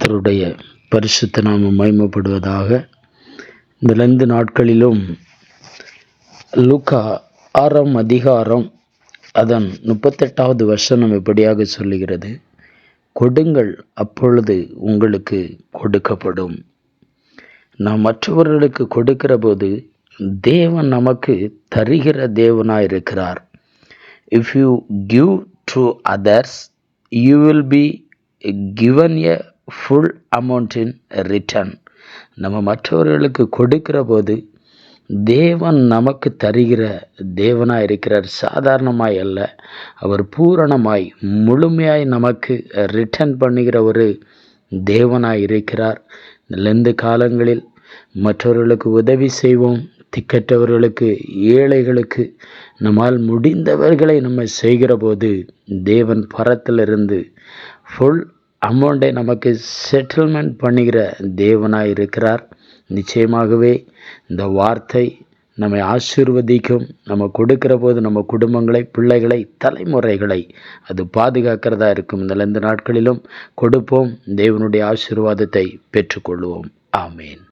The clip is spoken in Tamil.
கர்த்தருடைய பரிசுத்த நாமம் மகிமைப்படுவதாக. இந்த 2 நாட்களிலும் லூக்கா 6ஆம் அதிகாரம் அதன் 38வது வசனம் இப்படியாக சொல்லுகிறது, கொடுங்கள் அப்பொழுது உங்களுக்கு கொடுக்கப்படும். நாம் மற்றவர்களுக்கு கொடுக்கிற போது தேவன் நமக்கு தருகிற தேவனாயிருக்கிறார். If you give to others, you will be given a full amount in return. நம்ம மற்றவர்களுக்கு கொடுக்கிற போது தேவன் நமக்கு தருகிற தேவனாய் இருக்கிறார். சாதாரணமாய் அல்ல, அவர் பூரணமாய் முழுமையாய் நமக்கு ரிட்டர்ன் பண்ணுகிற ஒரு தேவனாய் இருக்கிறார். இந்த காலங்களில் மற்றவர்களுக்கு உதவி செய்வோம். திக்கற்றவர்களுக்கு, ஏழைகளுக்கு நம்மால் முடிந்தவர்களை நம்ம செய்கிற போது தேவன் பரத்திலிருந்து ஃபுல் அமௌண்ட்டை நமக்கு செட்டில்மெண்ட் பண்ணுகிற தேவனாய் இருக்கிறார். நிச்சயமாகவே இந்த வார்த்தை நம்மை ஆசீர்வதிக்கும். நம்ம கொடுக்கிற போது நம்ம குடும்பங்களை, பிள்ளைகளை, தலைமுறைகளை அது பாதுகாக்கிறதா இருக்கும். இந்த 2 நாட்களிலும் கொடுப்போம், தேவனுடைய ஆசீர்வாதத்தை பெற்றுக்கொள்வோம். ஆமேன்.